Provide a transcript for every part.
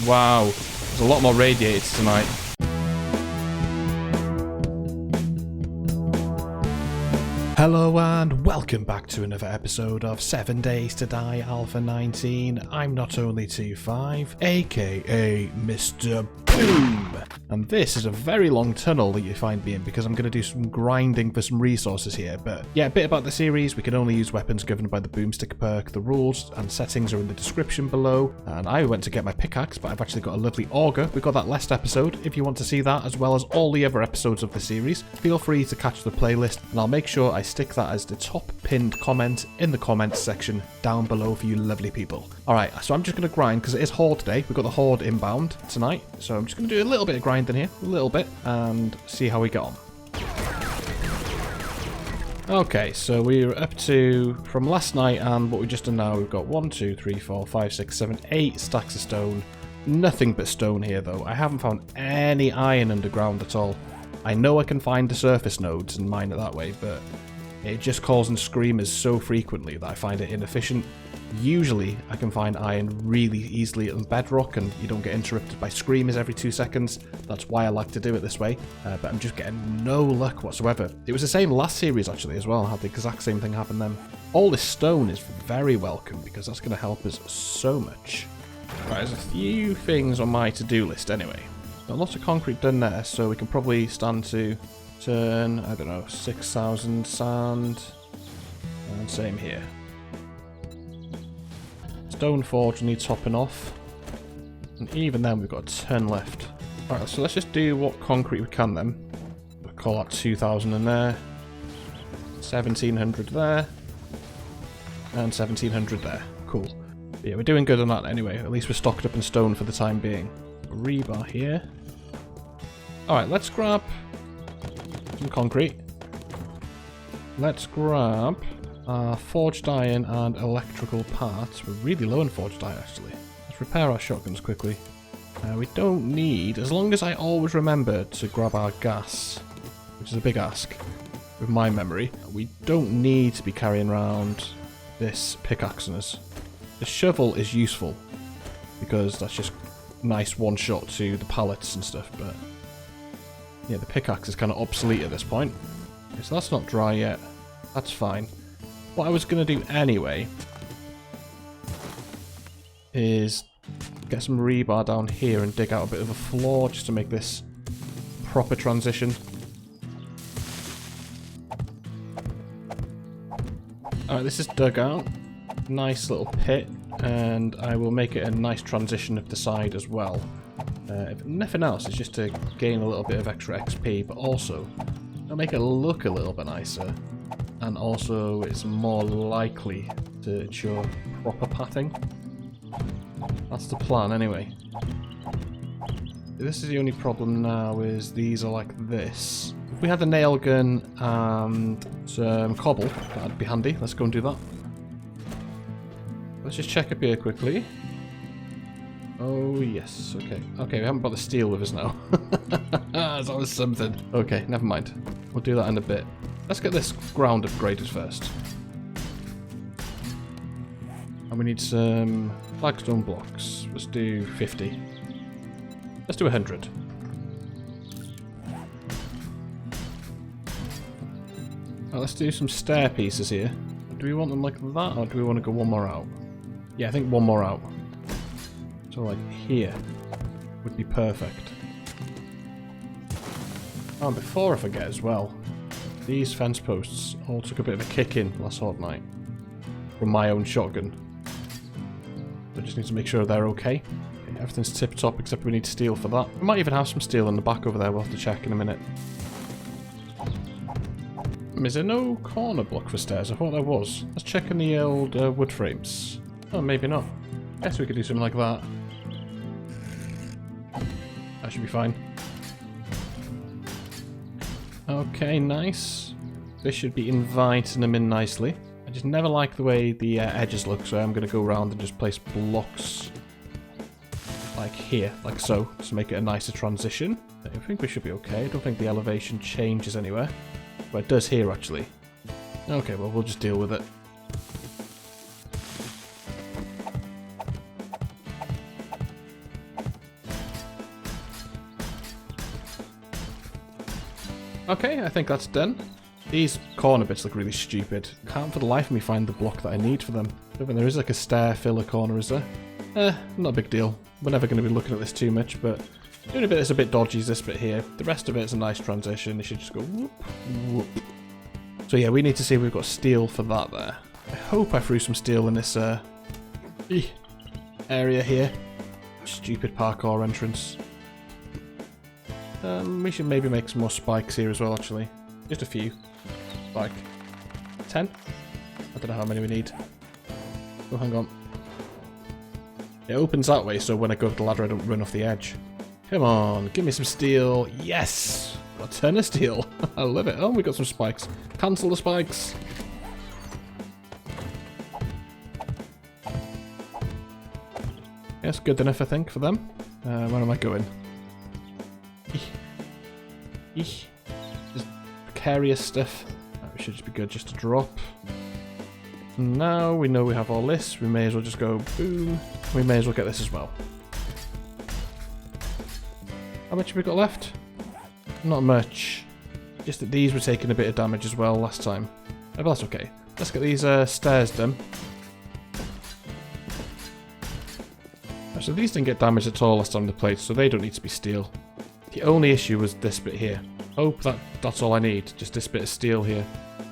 Wow, there's a lot more radiators tonight. Hello and welcome back to another episode of 7 Days to Die Alpha 19. I'm not only 25, aka Mr. Boom! And this is a very long tunnel that you find me in because I'm going to do some grinding for some resources here. But yeah, a bit about the series. We can only use weapons governed by the boomstick perk. The rules and settings are in the description below. And I went to get my pickaxe, but I've actually got a lovely auger. We got that last episode. If you want to see that, as well as all the other episodes of the series, feel free to catch the playlist, and I'll make sure I stick that as the top pinned comment in the comments section down below for you lovely people. Alright, so I'm just going to grind because it is horde day. We've got the horde inbound tonight, so I'm just going to do a little bit of grinding here, a little bit, and see how we get on. Okay, so we're up to, from last night and what we've just done now, we've got 1, 2, 3, 4, 5, 6, 7, 8 stacks of stone. Nothing but stone here though. I haven't found any iron underground at all. I know I can find the surface nodes and mine it that way, but it just calls in screamers so frequently that I find it inefficient. Usually I can find iron really easily on bedrock and you don't get interrupted by screamers every 2 seconds. That's why I like to do it this way, but I'm just getting no luck whatsoever. It was the same last series actually as well. I had the exact same thing happen then. All this stone is very welcome because that's going to help us so much. Right, there's a few things on my to-do list anyway. Got lots of concrete done there, so we can probably stand to turn, I don't know, 6,000 sand, and same here. Stone forge needs topping off, and even then we've got a ton left. Alright, so let's just do what concrete we can then. We'll call that 2,000 in there, 1,700 there, and 1,700 there. Cool. But yeah, we're doing good on that anyway. At least we're stocked up in stone for the time being. Rebar here. Alright, let's grab some concrete. Let's grab forged iron and electrical parts. We're really low on forged iron actually. Let's repair our shotguns quickly. We don't need, as long as I always remember to grab our gas, which is a big ask with my memory, we don't need to be carrying around this pickaxe on us. The shovel is useful because that's just nice one shot to the pallets and stuff, but yeah, the pickaxe is kind of obsolete at this point. Okay, so that's not dry yet. That's fine. What I was going to do anyway is get some rebar down here and dig out a bit of a floor just to make this proper transition. Alright, this is dug out. Nice little pit, and I will make it a nice transition up the side as well. If nothing else, it's just to gain a little bit of extra XP, but also it'll make it look a little bit nicer, and also it's more likely to ensure proper pathing. That's the plan anyway. This is the only problem now, is these are like this. If we had the nail gun and some cobble, that'd be handy. Let's go and do that. Let's just check up here quickly. Oh, yes. Okay. Okay, we haven't got the steel with us now. That was something. Okay, never mind. We'll do that in a bit. Let's get this ground upgraded first. And we need some flagstone blocks. Let's do 50. Let's do 100. Right, let's do some stair pieces here. Do we want them like that, or do we want to go one more out? Yeah, I think one more out. So like here would be perfect. Oh, and before I forget as well, these fence posts all took a bit of a kick in last horde night from my own shotgun. I just need to make sure they're okay. Everything's tip top except we need steel for that. We might even have some steel in the back over there, we'll have to check in a minute. Is there no corner block for stairs? I thought there was. Let's check in the old wood frames. Oh, maybe not. Guess we could do something like that. That should be fine. Okay, nice. This should be inviting them in nicely. I just never like the way the edges look, so I'm going to go around and just place blocks like here, like so, to make it a nicer transition. I think we should be okay. I don't think the elevation changes anywhere. But it does here, actually. Okay, well, we'll just deal with it. Okay, I think that's done. These corner bits look really stupid. Can't for the life of me find the block that I need for them. I don't think there is like a stair filler corner, is there? Not a big deal. We're never going to be looking at this too much, but the only bit that's a bit dodgy is this bit here. The rest of it is a nice transition. It should just go whoop, whoop. So yeah, we need to see if we've got steel for that there. I hope I threw some steel in this area here. Stupid parkour entrance. We should maybe make some more spikes here as well, actually. Just a few. Like 10? I don't know how many we need. Oh, hang on. It opens that way, so when I go up the ladder I don't run off the edge. Come on, give me some steel. Yes! Got a ton of steel. I love it. Oh, we got some spikes. Cancel the spikes. Yes, good enough, I think, for them. Where am I going? Just precarious stuff. That should just be good just to drop. Now we know we have all this. We may as well just go boom. We may as well get this as well. How much have we got left? Not much. Just that these were taking a bit of damage as well last time. Oh, but that's okay. Let's get these stairs done. So these didn't get damaged at all last time they played, so they don't need to be steel. The only issue was this bit here. Hope that's all I need. Just this bit of steel here.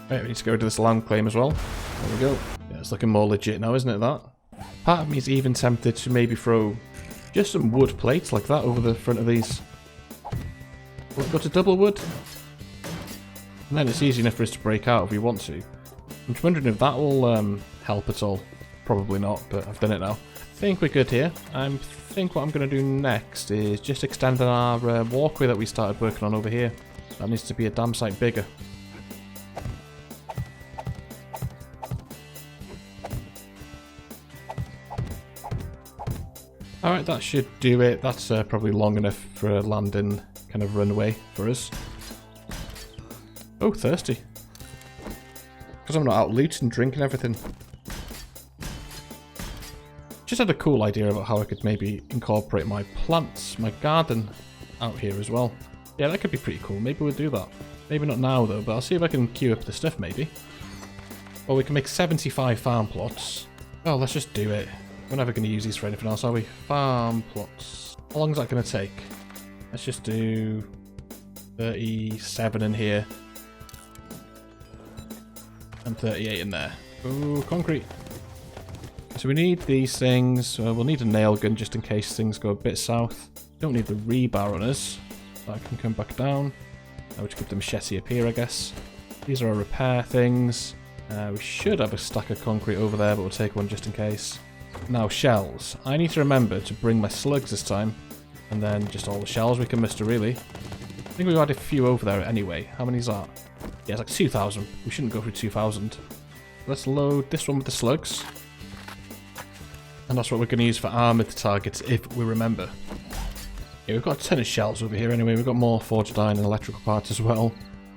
Right, we need to go to this land claim as well. There we go. Yeah, it's looking more legit now, isn't it, that? Part of me is even tempted to maybe throw just some wood plates like that over the front of these. Will it go to double wood? And then it's easy enough for us to break out if we want to. I'm just wondering if that will help at all. Probably not, but I've done it now. I think we're good here. I think what I'm going to do next is just extend our walkway that we started working on over here. That needs to be a damn sight bigger. Alright, that should do it. That's probably long enough for a landing kind of runway for us. Oh, thirsty. Because I'm not out looting, drinking everything. Just had a cool idea about how I could maybe incorporate my plants, my garden out here as well. Yeah, that could be pretty cool. Maybe we'll do that. Maybe not now though, but I'll see if I can queue up the stuff maybe. Or we can make 75 farm plots. Oh, let's just do it. We're never going to use these for anything else, are we? Farm plots. How long is that going to take? Let's just do 37 in here. And 38 in there. Ooh, concrete. So we need these things. We'll need a nail gun just in case things go a bit south. Don't need the rebar on us. So I can come back down. I would keep the machete up here, I guess. These are our repair things. We should have a stack of concrete over there, but we'll take one just in case. Now, shells. I need to remember to bring my slugs this time. And then just all the shells we can muster, really. I think we've had a few over there anyway. How many is that? Yeah, it's like 2,000. We shouldn't go through 2,000. Let's load this one with the slugs. And that's what we're going to use for armoured targets, if we remember. Yeah, we've got a ton of shells over here anyway. We've got more forged iron and electrical parts as well.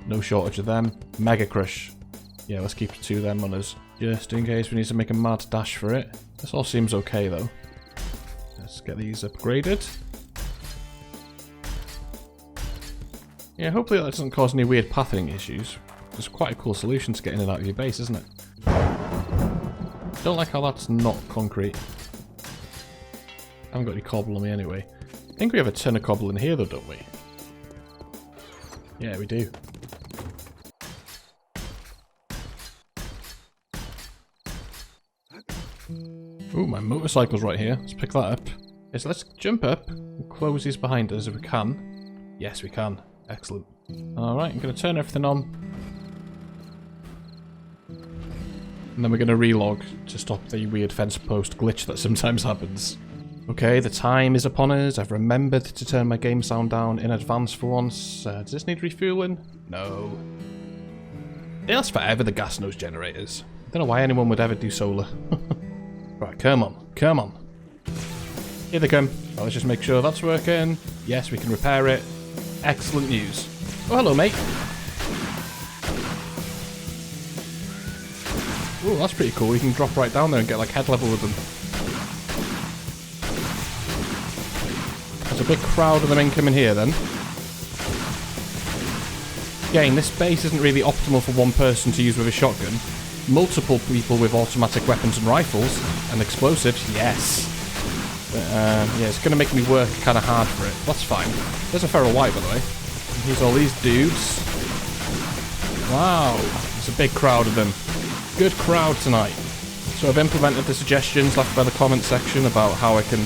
No shortage of them. Mega Crush. Yeah, let's keep 2 of them on us. Just in case we need to make a mad dash for it. This all seems okay though. Let's get these upgraded. Yeah, hopefully that doesn't cause any weird pathing issues. It's quite a cool solution to get in and out of your base, isn't it? Don't like how that's not concrete. I haven't got any cobble on me anyway. I think we have a ton of cobble in here though, don't we? Yeah, we do. Ooh, my motorcycle's right here. Let's pick that up. Okay, so let's jump up and close these behind us if we can. Yes, we can. Excellent. Alright, I'm going to turn everything on. And then we're going to relog to stop the weird fence post glitch that sometimes happens. Okay, the time is upon us. I've remembered to turn my game sound down in advance for once. Does this need refueling? No. It lasts forever, the gas nose generators. I don't know why anyone would ever do solar. Right, come on, come on. Here they come. Well, let's just make sure that's working. Yes, we can repair it. Excellent news. Oh, hello, mate. Oh, that's pretty cool. You can drop right down there and get like head level with them. There's a big crowd of them incoming here then. Again, this base isn't really optimal for one person to use with a shotgun. Multiple people with automatic weapons and rifles and explosives, yes. But, yeah, it's going to make me work kind of hard for it. That's fine. There's a feral white, by the way. And here's all these dudes. Wow, there's a big crowd of them. Good crowd tonight. So I've implemented the suggestions left by the comment section about how I can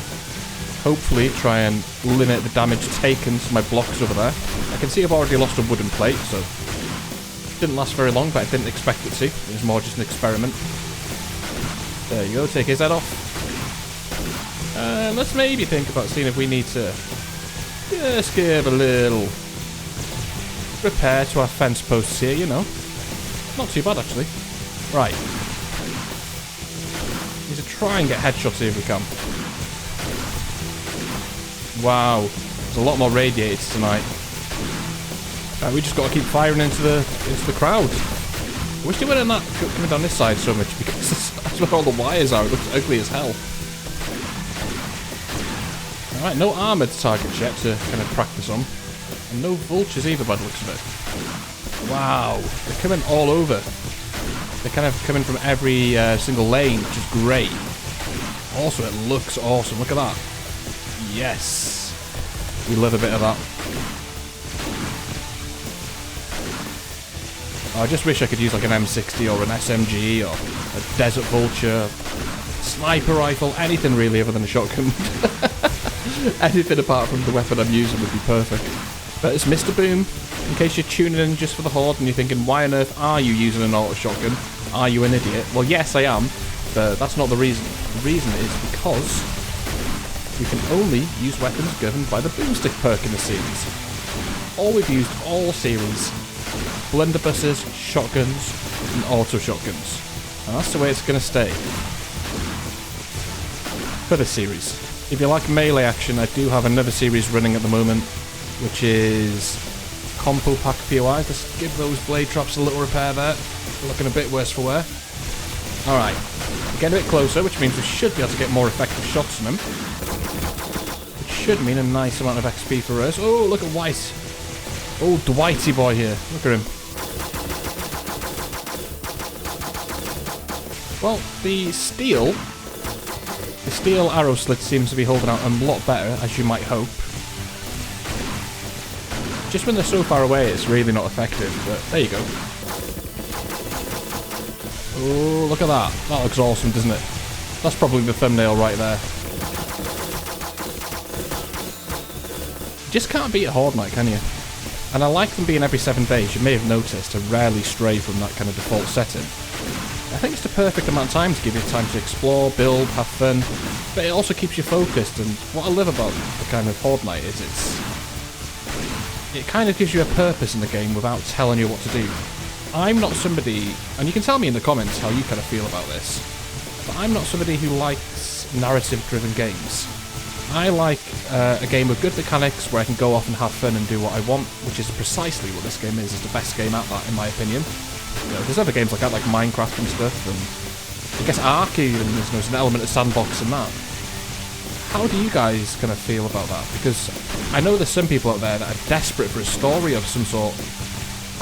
hopefully try and limit the damage taken to my blocks over there. I can see I've already lost a wooden plate, so it didn't last very long, but I didn't expect it to. It was more just an experiment. There you go, take his head off. Let's maybe think about seeing if we need to just give a little repair to our fence posts here, you know. Not too bad, actually. Right. Need to try and get headshots here if we can. Wow. There's a lot more radiators tonight. We just got to keep firing into the crowd. I wish they weren't coming down this side so much, because that's where all the wires are. It looks ugly as hell. Alright, no armoured targets yet to kind of practice on. And no vultures either by the looks of it. Wow. They're coming all over. They're kind of coming from every single lane, which is great. Also, it looks awesome. Look at that. Yes. We love a bit of that. I just wish I could use like an M60 or an SMG or a Desert Vulture, sniper rifle, anything really other than a shotgun. Anything apart from the weapon I'm using would be perfect. But it's Mr. Boom. In case you're tuning in just for the Horde and you're thinking, why on earth are you using an auto shotgun? Are you an idiot? Well, yes, I am, but that's not the reason. The reason is because we can only use weapons governed by the boomstick perk in the series. All we've used all series. Blunderbusses, shotguns, and auto shotguns. And that's the way it's going to stay for this series. If you like melee action, I do have another series running at the moment, which is Compo Pack POI. Just give those blade traps a little repair there. They're looking a bit worse for wear. Alright, we're getting a bit closer, which means we should be able to get more effective shots on them. Which should mean a nice amount of XP for us. Oh, look at White. Oh, Dwighty boy here. Look at him. Well, the steel arrow slit seems to be holding out a lot better, as you might hope. Just when they're so far away, it's really not effective, but there you go. Oh, look at that. That looks awesome, doesn't it? That's probably the thumbnail right there. You just can't beat a Horde Knight, can you? And I like them being every 7 days. You may have noticed I rarely stray from that kind of default setting. I think it's the perfect amount of time to give you time to explore, build, have fun, but it also keeps you focused. And what I love about the kind of Horde Knight is it kind of gives you a purpose in the game without telling you what to do. I'm not somebody, and you can tell me in the comments how you kind of feel about this, but I'm not somebody who likes narrative-driven games. I like a game with good mechanics where I can go off and have fun and do what I want, which is precisely what this game is the best game at that, in my opinion. You know, there's other games like that, like Minecraft and stuff, and I guess Ark even, there's an element of sandbox in that. How do you guys kind of feel about that? Because I know there's some people out there that are desperate for a story of some sort.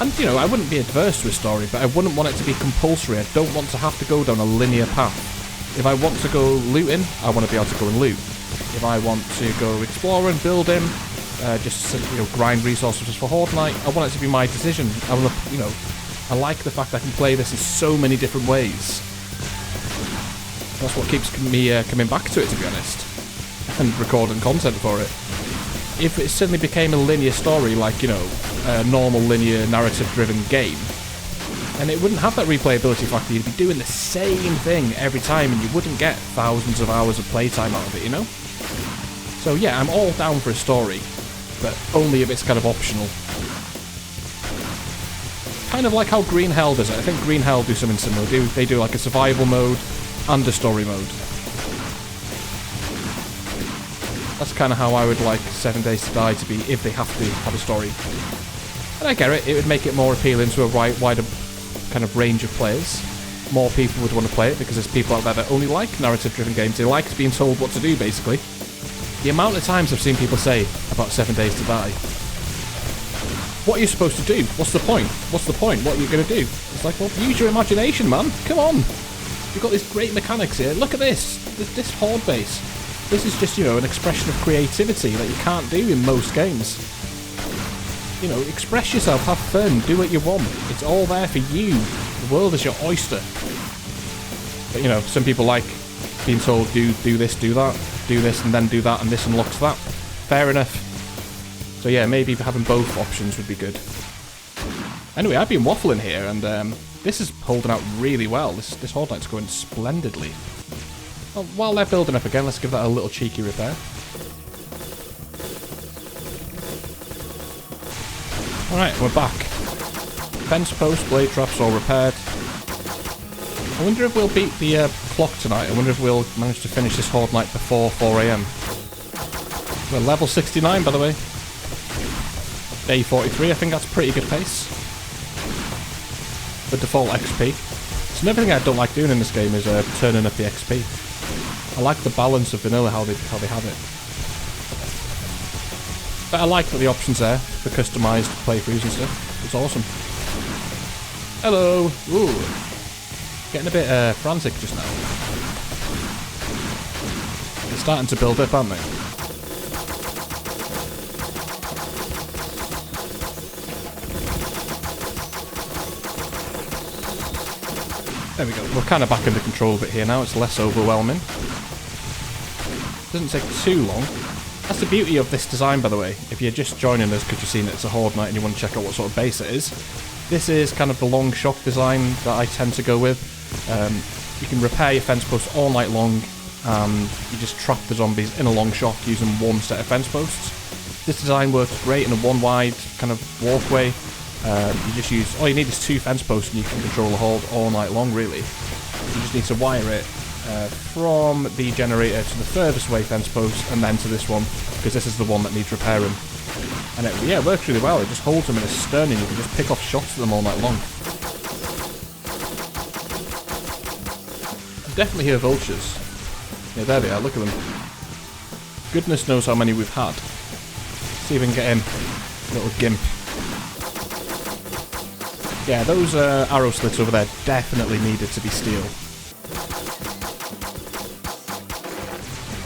And, you know, I wouldn't be adverse to a story, but I wouldn't want it to be compulsory. I don't want to have to go down a linear path. If I want to go looting, I want to be able to go and loot. If I want to go exploring, building, just, you know, grind resources for Horde Knight, I want it to be my decision. I want to, you know, I like the fact that I can play this in so many different ways. That's what keeps me coming back to it, to be honest. And recording content for it. If it suddenly became a linear story, like, you know, a normal linear narrative-driven game, then it wouldn't have that replayability factor. You'd be doing the same thing every time, and you wouldn't get thousands of hours of playtime out of it, you know? So yeah, I'm all down for a story, but only if it's kind of optional. Kind of like how Green Hell does it. I think Green Hell do something similar. They do like a survival mode and a story mode. That's kind of how I would like 7 Days to Die to be if they have to have a story. And I get it, it would make it more appealing to a wider kind of range of players. More people would want to play it because there's people out there that only like narrative-driven games. They like being told what to do, basically. The amount of times I've seen people say about 7 Days to Die, What are you supposed to do? What's the point? What's the point? What are you going to do? It's like, well, use your imagination, man. Come on. You've got these great mechanics here. Look at this. This horde base. This is just, you know, an expression of creativity that you can't do in most games. You know, express yourself, have fun, do what you want. It's all there for you. The world is your oyster. But, you know, some people like being told, do this, do that, do this, and then do that, and this unlocks that. Fair enough. So yeah, maybe having both options would be good. Anyway, I've been waffling here, and this is holding out really well. This horde knight's going splendidly. Well, while they're building up again, let's give that a little cheeky repair. Alright, we're back. Fence post, blade traps all repaired. I wonder if we'll beat the clock tonight. I wonder if we'll manage to finish this horde night before 4 AM. We're level 69, by the way. Day 43, I think that's pretty good pace. The default XP. So another thing I don't like doing in this game is turning up the XP. I like the balance of vanilla, how they have it. But I like that the options there for customised playthroughs and stuff. It's awesome. Hello! Ooh. Getting a bit frantic just now. They're starting to build up, aren't they? There we go. We're kind of back under control of it here now. It's less overwhelming. Doesn't take too long. That's the beauty of this design, by the way. If you're just joining us because you've seen that it's a horde night and you want to check out what sort of base it is, this is kind of the long shock design that I tend to go with. You can repair your fence posts all night long, and you just trap the zombies in a long shock using one set of fence posts. This design works great in a one wide kind of walkway. You just use, all you need is 2 fence posts and you can control the horde all night long, really. You just need to wire it from the generator to the furthest away fence post and then to this one, because this is the one that needs repairing. And it works really well. It just holds them in a stun and you can just pick off shots at them all night long. I definitely hear vultures. Yeah, there they are, look at them. Goodness knows how many we've had. Let's see if we can get him. Little gimp. Yeah, those arrow slits over there definitely needed to be steel.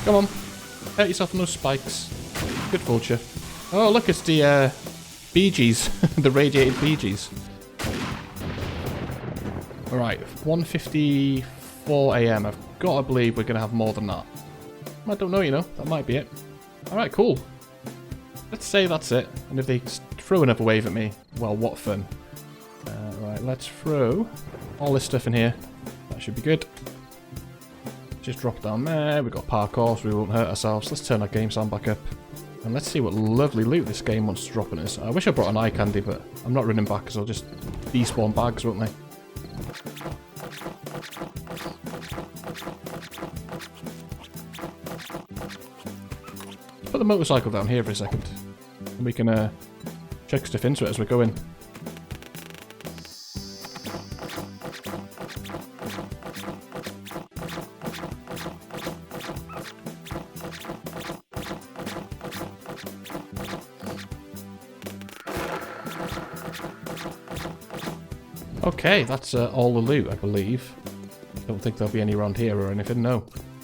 Come on. Hurt yourself on those spikes. Good vulture. Oh, look, it's the Bee Gees. The radiated Bee Gees. Alright, 1:54 AM. I've got to believe we're going to have more than that. I don't know, you know. That might be it. Alright, cool. Let's say that's it. And if they throw another wave at me, well, what fun. Right, let's throw all this stuff in here. That should be good. Just drop down there. We've got parkour, so we won't hurt ourselves. Let's turn our game sound back up. And let's see what lovely loot this game wants to drop on us. I wish I brought an eye candy, but I'm not running back because I'll just despawn bags, won't they? Put the motorcycle down here for a second. And we can check stuff into it as we're going. Okay, that's all the loot, I believe. Don't think there'll be any around here or anything, no.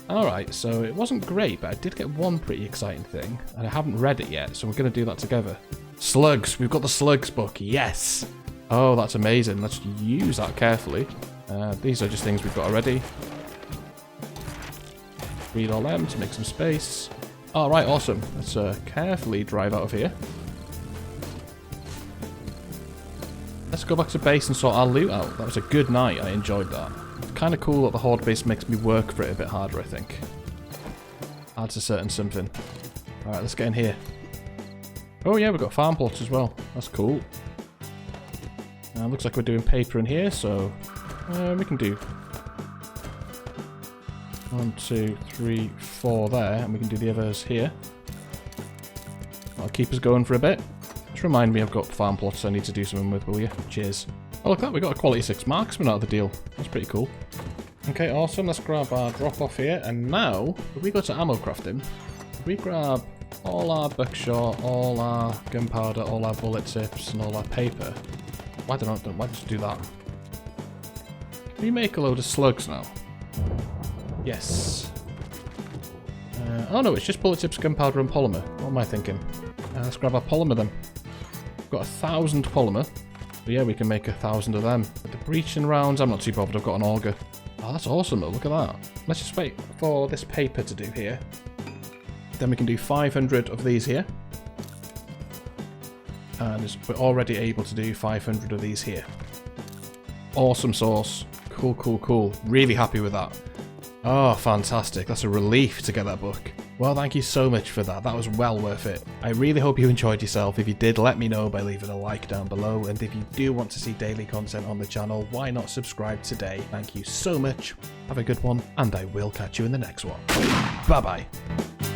Alright, so it wasn't great, but I did get one pretty exciting thing, and I haven't read it yet, so we're going to do that together. Slugs! We've got the slugs book, yes! Oh, that's amazing. Let's use that carefully. These are just things we've got already. Read all them to make some space. Alright, awesome. Let's carefully drive out of here. Let's go back to base and sort our loot out. That was a good night. I enjoyed that. It's kind of cool that the horde base makes me work for it a bit harder, I think. Adds a certain something. Alright, let's get in here. Oh yeah, we've got farm plots as well. That's cool. Looks like we're doing paper in here, so we can do 1, 2, 3, 4 there, and we can do the others here. That'll keep us going for a bit. Just remind me I've got farm plots I need to do something with, will you? Cheers. Oh, look at that, we got a quality 6 marksman out of the deal. That's pretty cool. Okay, awesome. Let's grab our drop off here. And now, if we go to ammo crafting, if we grab all our buckshot, all our gunpowder, all our bullet tips, and all our paper. Why don't I just do that? Can we make a load of slugs now? Yes. Oh no, it's just bullet tips, gunpowder, and polymer. What am I thinking? Let's grab our polymer then. We've got 1,000 polymer. But yeah, we can make 1,000 of them. With the breaching rounds, I'm not too bothered. I've got an auger. Oh, that's awesome though. Look at that. Let's just wait for this paper to do here. Then we can do 500 of these here. And we're already able to do 500 of these here. Awesome sauce. Cool, cool, cool. Really happy with that. Oh, fantastic. That's a relief to get that book. Well, thank you so much for that. That was well worth it. I really hope you enjoyed yourself. If you did, let me know by leaving a like down below. And if you do want to see daily content on the channel, why not subscribe today? Thank you so much. Have a good one, and I will catch you in the next one. Bye-bye.